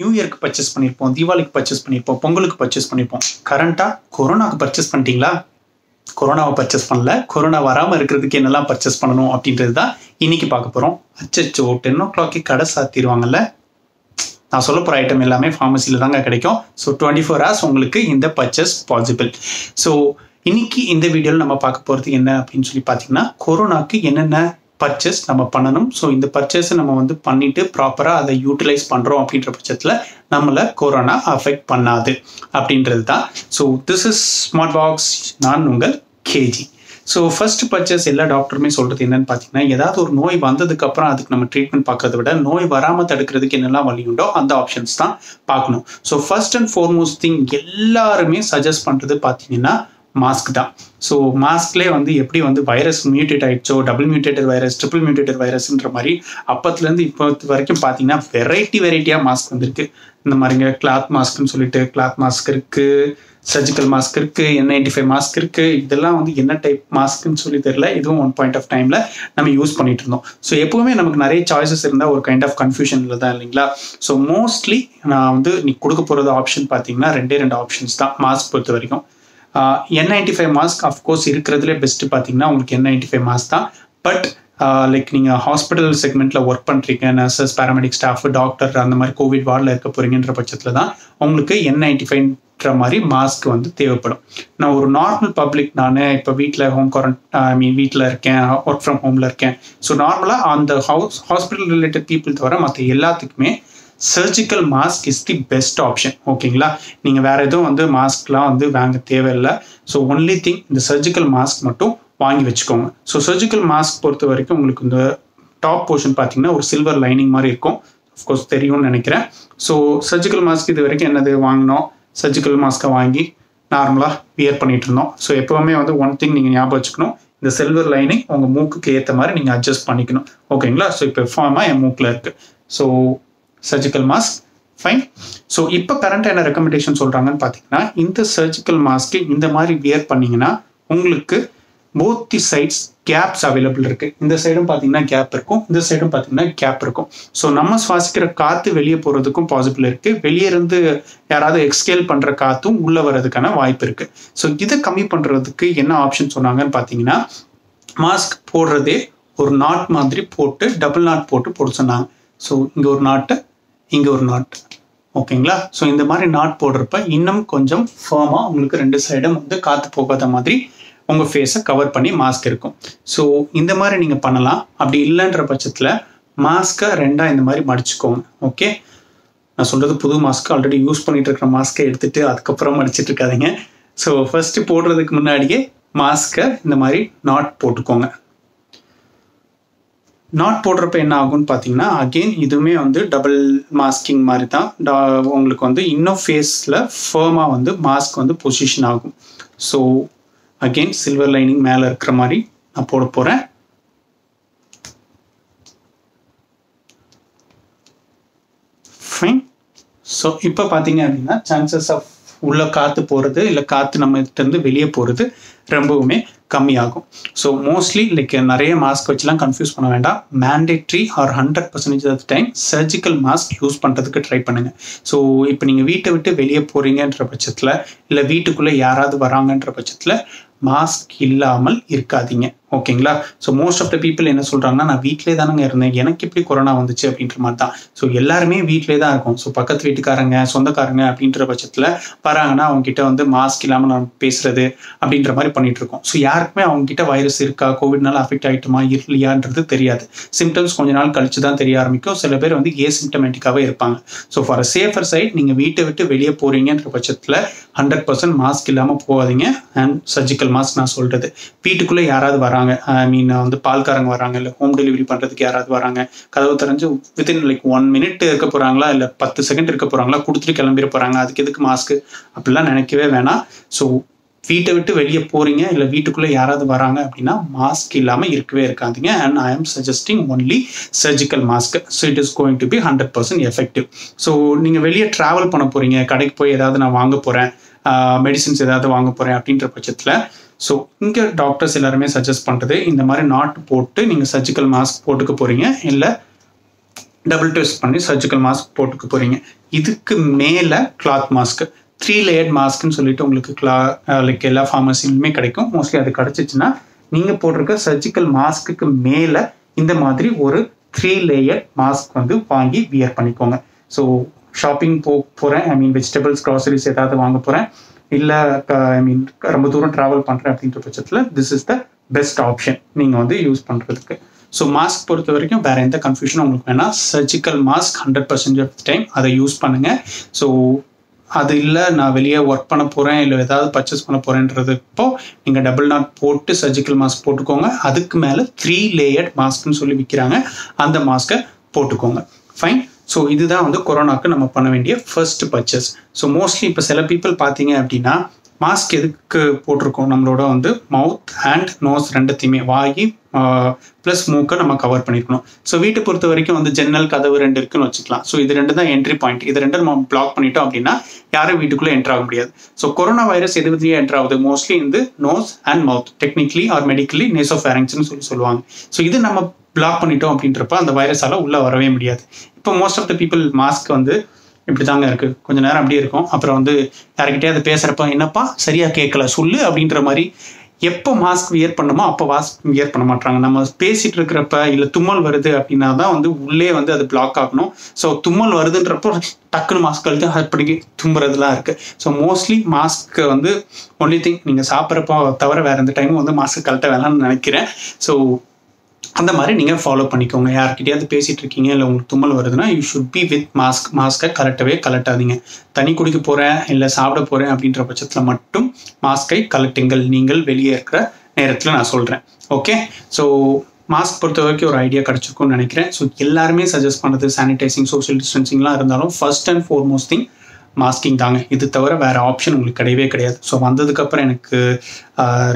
New இயர்க்கு purchase பண்ணியிருப்போம், தீபாவளிக்கு பர்ச்சேஸ் பண்ணியிருப்போம், பொங்கலுக்கு பர்ச்சேஸ் பண்ணியிருப்போம். கரண்ட்டாக கொரோனாவுக்கு பர்ச்சேஸ் பண்ணிட்டீங்களா? கொரோனாவை பர்ச்சேஸ் பண்ணல, கொரோனா வராமல் இருக்கிறதுக்கு என்னெல்லாம் பர்ச்சேஸ் பண்ணணும் அப்படின்றது தான் இன்னைக்கு பார்க்க போகிறோம். அச்சோ 10 o'clock கடை சாத்திடுவாங்கல்ல. நான் சொல்ல போகிற ஐட்டம் எல்லாமே ஃபார்மசியில் தாங்க கிடைக்கும். ஸோ 24 hours உங்களுக்கு இந்த பர்ச்சேஸ் பாசிபிள். ஸோ இன்னைக்கு இந்த வீடியோவில் நம்ம பார்க்க போகிறது என்ன அப்படின்னு சொல்லி பார்த்தீங்கன்னா, கொரோனாக்கு என்னென்ன பர்ச்சேஸ் நம்ம பண்ணணும். ஸோ இந்த பர்ச்சேஸை நம்ம வந்து பண்ணிட்டு ப்ராப்பராக அதை யூட்டிலைஸ் பண்ணுறோம் அப்படின்ற பட்சத்தில் நம்மளை கொரோனா அஃபெக்ட் பண்ணாது அப்படின்றது தான். So this is smart box. நான் உங்கள் கேஜி. ஸோ ஃபர்ஸ்ட் பர்ச்சேஸ் எல்லா டாக்டருமே சொல்கிறது என்னன்னு பார்த்தீங்கன்னா, ஏதாவது ஒரு நோய் வந்ததுக்கப்புறம் அதுக்கு நம்ம ட்ரீட்மெண்ட் பார்க்கறத விட நோய் வராமல் தடுக்கிறதுக்கு என்னெல்லாம் வழி உண்டோ அந்த ஆப்ஷன்ஸ் தான் பார்க்கணும். So first and foremost thing எல்லாருமே சஜஸ்ட் பண்ணுறது பார்த்தீங்கன்னா மாஸ்க் தான். ஸோ மாஸ்க்லேயே வந்து எப்படி வந்து வைரஸ் மியூட்டேட் ஆகிடுச்சோ, double mutated virus, triple mutated வைரஸ்ன்ற மாதிரி அப்பத்துலேருந்து இப்போ வரைக்கும் பார்த்தீங்கன்னா வெரைட்டியாக மாஸ்க் வந்திருக்கு. இந்த மாதிரிங்க கிளாத் மாஸ்க்னு சொல்லிட்டு கிளாத் மாஸ்க் இருக்குது, சர்ஜிக்கல் மாஸ்க் இருக்குது, N95 மாஸ்க் இருக்குது. இதெல்லாம் வந்து என்ன டைப் மாஸ்க்குன்னு சொல்லி தெரியல. இதுவும் ஒன் பாயிண்ட் ஆஃப் டைமில் நம்ம யூஸ் பண்ணிட்டு இருந்தோம். ஸோ எப்போவுமே நமக்கு நிறைய சாய்ஸஸ் இருந்தால் ஒரு கைண்ட் ஆஃப் கன்ஃபியூஷனில் தான் இல்லைங்களா. ஸோ மோஸ்ட்லி நான் வந்து நீ கொடுக்க போகிறது ஆப்ஷன் பார்த்தீங்கன்னா 2 ஆப்ஷன்ஸ் தான் மாஸ்க் பொறுத்த வரைக்கும். N95 மாஸ்க் அஃப்கோர்ஸ் இருக்கிறதுலே பெஸ்ட்டு பார்த்தீங்கன்னா உங்களுக்கு N95 மாஸ்க் தான். பட் லைக் நீங்கள் ஹாஸ்பிட்டல் செக்மெண்ட்டில் ஒர்க் பண்ணுறீங்க, நர்சஸ், பேராமெடிக் ஸ்டாஃப், டாக்டர் அந்த மாதிரி கோவிட் வார்டில் இருக்க போகிறீங்கன்ற பட்சத்தில் தான் உங்களுக்கு N95 மாதிரி மாஸ்க் வந்து தேவைப்படும். நான் ஒரு நார்மல் பப்ளிக், நான் இப்போ வீட்டில் வீட்டில் இருக்கேன், ஒர்க் ஃப்ரம் ஹோமில் இருக்கேன். ஸோ நார்மலாக அந்த ஹாஸ்பிட்டல் ரிலேட்டட் பீப்புள் தவிர மற்ற எல்லாத்துக்குமே surgical mask is the best option. ஓகேங்களா, நீங்கள் வேறு எதுவும் வந்து மாஸ்க்லாம் வந்து வாங்க தேவையில்லை. ஸோ ஒன்லி திங் இந்த சர்ஜிக்கல் மாஸ்க் மட்டும் வாங்கி வச்சுக்கோங்க. ஸோ சர்ஜிக்கல் மாஸ்க் பொறுத்த வரைக்கும் உங்களுக்கு இந்த டாப் போர்ஷன் பார்த்தீங்கன்னா ஒரு சில்வர் லைனிங் மாதிரி இருக்கும். அஃப்கோர்ஸ் தெரியும்னு நினைக்கிறேன். ஸோ சர்ஜிக்கல் மாஸ்க் இது வரைக்கும் என்னது வாங்கினோம், சர்ஜிக்கல் மாஸ்க்கை வாங்கி நார்மலாக வியர் பண்ணிட்டு இருந்தோம். ஸோ எப்போவுமே வந்து ஒன் திங் நீங்கள் ஞாபகம் வச்சுக்கணும், இந்த சில்வர் லைனிங் உங்கள் மூக்குக்கு ஏற்ற மாதிரி நீங்கள் அட்ஜஸ்ட் பண்ணிக்கணும். ஓகேங்களா. ஸோ இப்போ ஃபார்மாக என் மூக்கில் இருக்குது. So surgical mask fine. So இப்போ கரண்ட்டாக என்ன ரெக்கமெண்டேஷன் சொல்கிறாங்கன்னு பார்த்தீங்கன்னா, இந்த சர்ஜிக்கல் மாஸ்க்கு இந்த மாதிரி வியர் பண்ணிங்கன்னா உங்களுக்கு both the sides caps available இருக்குது. இந்த சைடும் பார்த்தீங்கன்னா கேப் இருக்கும், இந்த சைடும் பார்த்தீங்கன்னா கேப் இருக்கும். ஸோ நம்ம சுவாசிக்கிற காற்று வெளியே போகிறதுக்கும் பாசிபிள் இருக்குது, வெளியே இருந்து யாராவது எக்ஸ்கேல் பண்ணுற காற்றும் உள்ளே வர்றதுக்கான வாய்ப்பு இருக்குது. ஸோ இதை கம்மி பண்ணுறதுக்கு என்ன ஆப்ஷன் சொன்னாங்கன்னு பார்த்தீங்கன்னா, மாஸ்க் போடுறதே ஒரு நாட் மாதிரி போட்டு டபுள் நாட் போட்டு சொன்னாங்க. ஸோ இங்கே ஒரு நாட்டு, இங்கே ஒரு நாட். ஓகேங்களா. ஸோ இந்த மாதிரி நாட் போடுறப்ப இன்னும் கொஞ்சம் ஃபர்மாக உங்களுக்கு 2 சைடும் வந்து காற்று போகாத மாதிரி உங்கள் ஃபேஸை கவர் பண்ணி மாஸ்க் இருக்கும். ஸோ இந்த மாதிரி நீங்கள் பண்ணலாம். அப்படி இல்லைன்ற பட்சத்தில் மாஸ்க்கை 2 இந்த மாதிரி மடிச்சுக்கோங்க. ஓகே, நான் சொல்கிறது புது மாஸ்க்கு, ஆல்ரெடி யூஸ் பண்ணிட்டு இருக்கிற மாஸ்க்கை எடுத்துகிட்டு அதுக்கப்புறம் மடிச்சிட்டு இருக்காதிங்க. ஸோ ஃபர்ஸ்ட்டு போடுறதுக்கு முன்னாடியே மாஸ்க்கை இந்த மாதிரி நாட் போட்டுக்கோங்க. நாட் போடுறப்ப என்ன ஆகும்னு பார்த்தீங்கன்னா, அகெயின் இதுவுமே வந்து டபுள் மாஸ்கிங் மாதிரி தான். உங்களுக்கு வந்து இன்னும் ஃபேஸில் ஃபர்மாக வந்து மாஸ்க் வந்து பொசிஷன் ஆகும். ஸோ அகெயின் சில்வர் லைனிங் மேலே இருக்கிற மாதிரி நான் போட போகிறேன். ஃபைன். ஸோ இப்போ பார்த்தீங்க அப்படின்னா சான்சஸ் ஆஃப் உள்ள காற்று போகிறது இல்லை காற்று நம்ம இருந்து வெளியே போகிறது ரொம்பவுமே கம்மியாகும். ஸோ மோஸ்ட்லி லைக் நிறைய மாஸ்க் வச்சுலாம் கன்ஃபியூஸ் பண்ண வேண்டாம். Mandatory or 100% of time surgical mask use பண்ணுறதுக்கு ட்ரை பண்ணுங்கள். ஸோ இப்போ நீங்கள் வீட்டை விட்டு வெளியே போகிறீங்கன்ற பட்சத்தில் இல்லை வீட்டுக்குள்ளே யாராவது வராங்கன்ற பட்சத்தில் மாஸ்க் இல்லாமல் இருக்காதீங்க. ஓகேங்களா. So most of the people என்ன சொல்கிறாங்கன்னா, நான் வீட்டிலே தானங்க இருந்தேன், எனக்கு எப்படி கொரோனா வந்துச்சு அப்படின்ற மாதிரி தான். ஸோ எல்லாருமே வீட்டிலே தான் இருக்கும். ஸோ பக்கத்து வீட்டுக்காரங்க, சொந்தக்காரங்க அப்படின்ற பட்சத்தில் வராங்கன்னா அவங்ககிட்ட வந்து மாஸ்க் இல்லாமல் நம்ம பேசுறது அப்படின்ற மாதிரி பண்ணிட்டு இருக்கோம். ஸோ யாருக்குமே அவங்ககிட்ட வைரஸ் இருக்கா, கோவிட்னால அஃபெக்ட் ஆகிட்டுமா இல்லையான்றது தெரியாது. சிம்டம்ஸ் கொஞ்ச நாள் கழிச்சு தான் தெரிய ஆரம்பிக்கும். சில பேர் வந்து ஏசிம்டமேட்டிக்காகவே இருப்பாங்க. So for a safer side நீங்கள் வீட்டை விட்டு வெளியே போகிறீங்கன்ற பட்சத்தில் 100% மாஸ்க் இல்லாமல் போகாதீங்க. அண்ட் சர்ஜிக்கல் மாஸ்க் நான் சொல்கிறது, வீட்டுக்குள்ளே யாராவது வராங்க, வந்து பால்காரங்க வராங்க, இல்லை ஹோம் டெலிவரி பண்ணுறதுக்கு யாராவது வராங்க, கதவு திறந்து வித்தின் லைக் 1 minute இருக்க போகிறாங்களா இல்லை 10 செகண்ட் இருக்க போகிறாங்களா, கொடுத்துட்டு கிளம்பிட போகிறாங்க, அதுக்கு எதுக்கு மாஸ்க்கு அப்படிலாம் நினைக்கவே வேணாம். ஸோ வீட்டை விட்டு வெளியே போகிறீங்க இல்லை வீட்டுக்குள்ளே யாராவது வராங்க அப்படின்னா மாஸ்க் இல்லாமல் இருக்கவே இருக்காதீங்க. And I am suggesting only surgical mask. So it is going to be 100% effective. So நீங்கள் வெளியே ட்ராவல் பண்ண போகிறீங்க, கடைக்கு போய் ஏதாவது நான் வாங்க போகிறேன், மெடிசின்ஸ் ஏதாவது வாங்க போகிறேன் அப்படின்ற பட்சத்தில் ஸோ இங்கே டாக்டர்ஸ் எல்லாருமே சஜஸ்ட் பண்ணுறது இந்த மாதிரி நாட் போட்டு நீங்கள் சர்ஜிக்கல் மாஸ்க் போட்டுக்க போகிறீங்க இல்லை டபுள் ட்விஸ்ட் பண்ணி சர்ஜிக்கல் மாஸ்க் போட்டுக்க போகிறீங்க. இதுக்கு மேலே கிளாத் மாஸ்க் 3 லேயர்ட் மாஸ்க்னு சொல்லிட்டு உங்களுக்கு லைக் எல்லா ஃபார்மசிலுமே கிடைக்கும். மோஸ்ட்லி அது கிடச்சிச்சின்னா நீங்கள் போட்டிருக்க சர்ஜிக்கல் மாஸ்க்கு மேலே இந்த மாதிரி ஒரு 3 லேயர் மாஸ்க் வந்து வாங்கி வியர் பண்ணிக்கோங்க. ஸோ ஷாப்பிங் போகிறேன், ஐ மீன் வெஜிடபிள்ஸ் க்ராசரிஸ் ஏதாவது வாங்க போகிறேன், இல்லை ஐ மீன் ரொம்ப தூரம் ட்ராவல் பண்ணுறேன் அப்படின்ற பட்சத்தில் this is the best option நீங்கள் வந்து யூஸ் பண்ணுறதுக்கு. ஸோ மாஸ்க் பொறுத்த வரைக்கும் வேறு எந்த கன்ஃபியூஷனும் உங்களுக்கு வேணாம். சர்ஜிக்கல் மாஸ்க் 100% ஆஃப் டைம் அதை யூஸ் பண்ணுங்கள். ஸோ அது இல்லை நான் வெளியே ஒர்க் பண்ண போகிறேன் இல்லை ஏதாவது பர்ச்சேஸ் பண்ண போகிறேன்றது இப்போ நீங்கள் டபுள் நாட் போட்டு சர்ஜிக்கல் மாஸ்க் போட்டுக்கோங்க. அதுக்கு மேலே 3 லேயர்ட் மாஸ்க்னு சொல்லி விற்கிறாங்க, அந்த மாஸ்க்கை போட்டுக்கோங்க. ஃபைன். ஸோ இதுதான் வந்து கொரோனாக்கு நம்ம பண்ண வேண்டிய ஃபர்ஸ்ட் பர்ச்சேஸ். ஸோ மோஸ்ட்லி இப்போ சில பீப்புள் பார்த்தீங்க அப்படின்னா மாஸ்க் எதுக்கு போட்டிருக்கோம், நம்மளோட வந்து மவுத் அண்ட் நோஸ் ரெண்டுத்தையுமே வாய் ப்ளஸ் மூக்கை நம்ம கவர் பண்ணியிருக்கணும். ஸோ வீட்டை பொறுத்த வரைக்கும் வந்து ஜன்னல் கதவு 2 இருக்குன்னு வச்சுக்கலாம். ஸோ இது 2 தான் என்ட்ரி பாயிண்ட். இது 2 நம்ம பிளாக் பண்ணிட்டோம் அப்படின்னா யாரும் வீட்டுக்குள்ளே என்ட்ரு ஆக முடியாது. ஸோ கொரோனா வைரஸ் எது விதியே என்ட்ரு ஆகுது, மோஸ்ட்லி இந்த nose and mouth, technically or medically நேசோஃபேரிங்ஸ்னு சொல்லுவாங்க. ஸோ இது நம்ம பிளாக் பண்ணிட்டோம் அப்படின்றப்ப அந்த வைரஸால் உள்ளே வரவே முடியாது. இப்போ most of the people mask வந்து இப்படி தாங்க இருக்குது, கொஞ்சம் நேரம் அப்படியே இருக்கும், அப்புறம் வந்து யார்கிட்டே அதை பேசுகிறப்ப என்னப்பா சரியாக கேட்கல சொல்லு அப்படின்ற மாதிரி. எப்போ மாஸ்க் வியர் பண்ணணுமோ அப்போ மாஸ்க் வியர் பண்ண மாட்டாங்க. நம்ம பேசிகிட்டு இருக்கிறப்ப இல்லை தும்மல் வருது அப்படின்னா தான் வந்து உள்ளே வந்து அது பிளாக் ஆகணும். ஸோ தும்மல் வருதுன்றப்போ டக்குன்னு மாஸ்க் கழித்து அப்படி தும்புறதுலாம் இருக்குது. ஸோ மோஸ்ட்லி மாஸ்க்கு வந்து ஒன்லி திங் நீங்கள் சாப்பிட்றப்போ தவிர வேறு எந்த டைமும் வந்து மாஸ்க் கழட்ட வேணாம்னு நினைக்கிறேன். ஸோ அந்த மாதிரி நீங்கள் ஃபாலோ பண்ணிக்கோங்க. யார்கிட்டயாவது பேசிகிட்டு இருக்கீங்க இல்லை உங்களுக்கு தும்மல் வருதுன்னா you should be with mask. மாஸ்க்கை கலட்டாதீங்க. தண்ணி குடிக்க போகிறேன் இல்லை சாப்பிட போகிறேன் அப்படின்ற பட்சத்தில் மட்டும் மாஸ்கை கலட்டுங்கள், நீங்கள் வெளியே இருக்கிற நேரத்தில் நான் சொல்கிறேன். ஓகே. ஸோ மாஸ்க் பொறுத்த வரைக்கும் ஒரு ஐடியா கிடச்சிருக்கும்னு நினைக்கிறேன். ஸோ எல்லாருமே சஜஸ்ட் பண்ணுறது சானிடைசிங், சோஷியல் டிஸ்டன்சிங்லாம் இருந்தாலும் first and foremost thing masking தாங்க. இது தவிர வேறு ஆப்ஷன் உங்களுக்கு கிடையவே கிடையாது. ஸோ வந்ததுக்கப்புறம் எனக்கு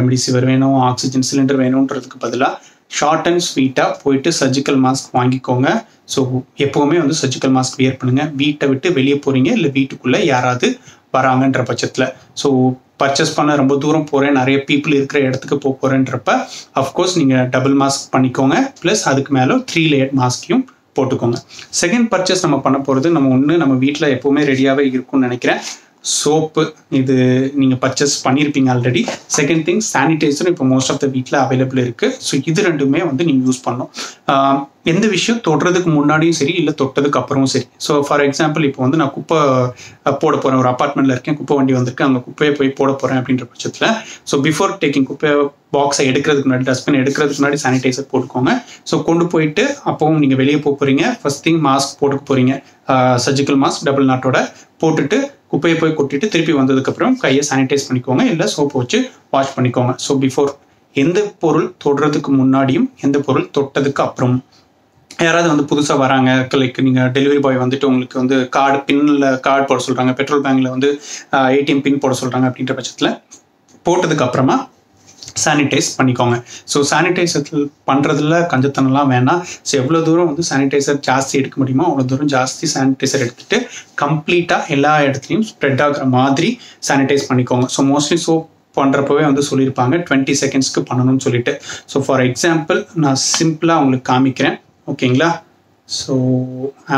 ரெம்டிசிவிர் வேணும், ஆக்சிஜன் சிலிண்டர் வேணுன்றதுக்கு பதிலாக ஷார்ட் அண்ட் ஸ்வீட்டாக போயிட்டு சர்ஜிக்கல் மாஸ்க் வாங்கிக்கோங்க. ஸோ எப்போவுமே வந்து சர்ஜிக்கல் மாஸ்க் வியர் பண்ணுங்கள். வீட்டை விட்டு வெளியே போகிறீங்க இல்லை வீட்டுக்குள்ளே யாராவது வராங்கன்ற பட்சத்தில். ஸோ பர்ச்சேஸ் பண்ண ரொம்ப தூரம் போகிறேன், நிறைய பீப்புள் இருக்கிற இடத்துக்கு போகிறேன்றப்ப அஃப்கோர்ஸ் நீங்கள் டபுள் மாஸ்க் பண்ணிக்கோங்க. ப்ளஸ் அதுக்கு மேலே 3 லேயர் மாஸ்க்கையும் போட்டுக்கோங்க. செகண்ட் பர்ச்சேஸ் நம்ம பண்ண போகிறது நம்ம வீட்டில் எப்போவுமே ரெடியாகவே இருக்கும்னு நினைக்கிறேன். சோப்பு, இது நீங்கள் பர்ச்சேஸ் பண்ணியிருப்பீங்க ஆல்ரெடி. செகண்ட் திங் சானிடைசர் இப்போ மோஸ்ட் ஆஃப் த வீட்டில் அவைலபிள் இருக்குது. ஸோ இது 2மே வந்து நீங்கள் யூஸ் பண்ணணும். எந்த விஷயம் தொடுறதுக்கு முன்னாடியும் சரி இல்லை தொட்டதுக்கு அப்புறமும் சரி. ஸோ ஃபார் எக்ஸாம்பிள் இப்போ வந்து நான் குப்பை போட போகிறேன், ஒரு அப்பார்ட்மெண்ட்டில் இருக்கேன், குப்பை வண்டி வந்திருக்கு, அங்கே குப்பையை போய் போட போகிறேன் அப்படின்ற பட்சத்தில் ஸோ பிஃபோர் டேக்கிங் குப்பை பாக்ஸை எடுக்கிறதுக்கு முன்னாடி, டஸ்ட்பின் எடுக்கிறதுக்கு முன்னாடி சானிடைசர் போட்டுக்கோங்க. ஸோ கொண்டு போயிட்டு அப்போவும் நீங்கள் வெளியே போகிறீங்க, ஃபர்ஸ்ட் திங் மாஸ்க் போட்டுக்க போகிறீங்க, சர்ஜிக்கல் மாஸ்க் டபுள் நாட்டோட போட்டுட்டு குப்பையை போய் கொட்டிட்டு திருப்பி வந்ததுக்கப்புறம் கையை சானிடைஸ் பண்ணிக்கோங்க, இல்லை சோப்பு வச்சு வாஷ் பண்ணிக்கோங்க. ஸோ பிஃபோர் எந்த பொருள் தொடுறதுக்கு முன்னாடியும் எந்த பொருள் தொட்டதுக்கு அப்புறம். யாராவது வந்து புதுசாக வராங்க, லைக் நீங்கள் டெலிவரி பாய் வந்துட்டு உங்களுக்கு வந்து கார்டு போட சொல்கிறாங்க, பெட்ரோல் பேங்கில் வந்து ATM பின் போட சொல்கிறாங்க அப்படின்ற பட்சத்தில் போட்டதுக்கு அப்புறமா சானிடைஸ் பண்ணிக்கோங்க. ஸோ சானிடைசர் பண்ணுறதுல கஞ்சத்தனம்லாம் வேணாம். ஸோ எவ்வளோ தூரம் வந்து சானிடைசர் ஜாஸ்தி எடுக்க முடியுமோ அவ்வளோ தூரம் ஜாஸ்தி சானிடைசர் எடுத்துகிட்டு கம்ப்ளீட்டாக எல்லா இடத்துலையும் ஸ்ப்ரெட் ஆகிற மாதிரி சானிடைஸ் பண்ணிக்கோங்க. ஸோ மோஸ்ட்லி சோப் பண்ணுறப்பவே வந்து சொல்லியிருப்பாங்க 20 செகண்ட்ஸ்க்கு பண்ணணும்னு சொல்லிட்டு. ஸோ ஃபார் எக்ஸாம்பிள் நான் சிம்பிளாக உங்களுக்கு காமிக்கிறேன், ஓகேங்களா. So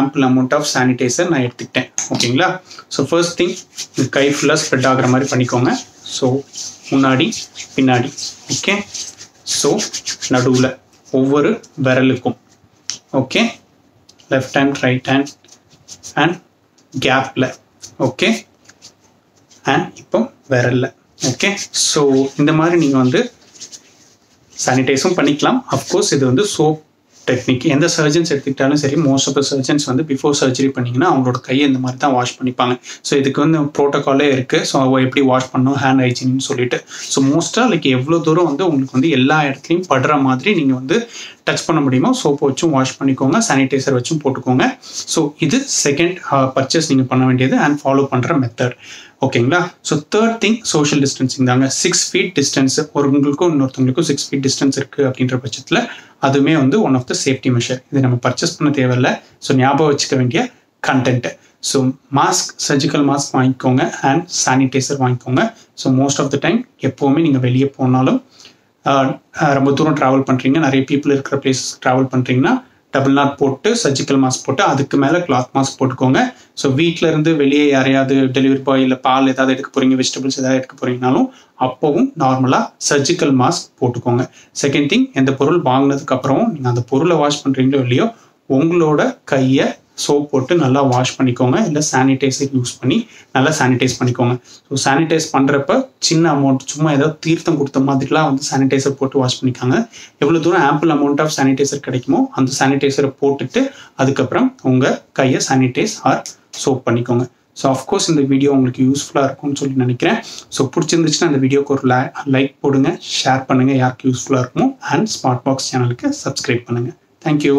ample amount of sanitizer நான் எடுத்துக்கிட்டேன், ஓகேங்களா. ஸோ ஃபர்ஸ்ட் திங் கை ஃபுல்லாக ஸ்ப்ரெட் ஆகிற மாதிரி பண்ணிக்கோங்க. ஸோ முன்னாடி பின்னாடி, ஓகே. ஸோ நடுவில் ஒவ்வொரு விரலுக்கும், okay, left hand right hand and கேப்பில், ஓகே, அண்ட் இப்போ விரலில், ஓகே. ஸோ இந்த மாதிரி நீங்கள் வந்து சானிடைஸும் பண்ணிக்கலாம். அஃப்கோர்ஸ் இது வந்து சோப் டெக்னிக். எந்த சர்ஜன்ஸ் எடுத்துக்கிட்டாலும் சரி, மோஸ்ட் ஆஃப் த சர்ஜன்ஸ் வந்து பிஃபோர் சர்ஜரி பண்ணிங்கன்னா அவங்களோட கையை இந்த மாதிரி தான் வாஷ் பண்ணிப்பாங்க. ஸோ இதுக்கு வந்து ப்ரோட்டோக்காலே இருக்குது. ஸோ எப்படி வாஷ் பண்ணணும், ஹேண்ட் ஹைஜீன்னு சொல்லிட்டு. ஸோ மோஸ்ட்டாக லைக் எவ்வளோ தூரம் வந்து உங்களுக்கு வந்து எல்லா இடத்துலையும் படுற மாதிரி நீங்கள் வந்து டச் பண்ண முடியுமோ சோப்பு வச்சும் வாஷ் பண்ணிக்கோங்க, சானிடைசர் வச்சும் போட்டுக்கோங்க. ஸோ இது செகண்ட் பர்ச்சேஸ் நீங்கள் பண்ண வேண்டியது அண்ட் ஃபாலோ பண்ணுற மெத்தட், ஓகேங்களா. So third thing social distancing தாங்க. 6 feet டிஸ்டன்ஸ், ஒருங்களுக்கும் இன்னொருத்தவங்களுக்கும் 6 feet டிஸ்டன்ஸ் இருக்குது அப்படின்ற பட்சத்தில் அதுவுமே வந்து one of the safety measure. இது நம்ம பர்ச்சேஸ் பண்ண தேவையில்லை. ஸோ ஞாபகம் வச்சுக்க வேண்டிய content. So mask, surgical mask வாங்கிக்கோங்க அண்ட் சானிடைசர் வாங்கிக்கோங்க. So most of the time எப்போவுமே நீங்கள் வெளியே போனாலும் ரொம்ப தூரம் ட்ராவல் பண்ணுறீங்க, நிறைய பீப்புள் இருக்கிற பிளேஸ் ட்ராவல் பண்ணுறீங்கன்னா டபுள் நாட் போட்டு சர்ஜிக்கல் மாஸ்க் போட்டு அதுக்கு மேலே கிளாத் மாஸ்க் போட்டுக்கோங்க. ஸோ வீட்டில் இருந்து வெளியே யாரையாவது டெலிவரி பாய் இல்லை பால் ஏதாவது எடுக்க போகிறீங்க, வெஜிடபிள்ஸ் ஏதாவது எடுக்க போகிறீங்கனாலும் அப்போவும் நார்மலாக சர்ஜிக்கல் மாஸ்க் போட்டுக்கோங்க. செகண்ட் திங், எந்த பொருள் வாங்கினதுக்கப்புறம் நீங்கள் அந்த பொருளை வாஷ் பண்ணுறீங்களோ இல்லையோ உங்களோட கையை சோப் போட்டு நல்லா வாஷ் பண்ணிக்கோங்க. இல்லை சானிடைசர் யூஸ் பண்ணி நல்லா சானிடைஸ் பண்ணிக்கோங்க. ஸோ சானிடைஸ் பண்ணுறப்ப சின்ன அமௌண்ட், சும்மா ஏதாவது தீர்த்தம் கொடுத்த மாதிரிலாம் வந்து சானிடைசர் போட்டு வாஷ் பண்ணிக்காங்க. எவ்வளோ தூரம் ஆம்பிள் அமௌண்ட் ஆஃப் சானிடைசர் கிடைக்குமோ அந்த சானிடைசரை போட்டுட்டு அதுக்கப்புறம் உங்கள் கையை சானிடைஸ் ஆர் சோப் பண்ணிக்கோங்க. ஸோ அஃப்கோர்ஸ் இந்த வீடியோ உங்களுக்கு யூஸ்ஃபுல்லாக இருக்கும்னு சொல்லி நினைக்கிறேன். ஸோ பிடிச்சிருந்துச்சுன்னா அந்த வீடியோக்கு ஒரு லைக் போடுங்க, ஷேர் பண்ணுங்கள் யாருக்கு யூஸ்ஃபுல்லாக இருக்குமோ, அண்ட் ஸ்மார்ட் பாக்ஸ் சேனலுக்கு சப்ஸ்கிரைப் பண்ணுங்கள். தேங்க்யூ.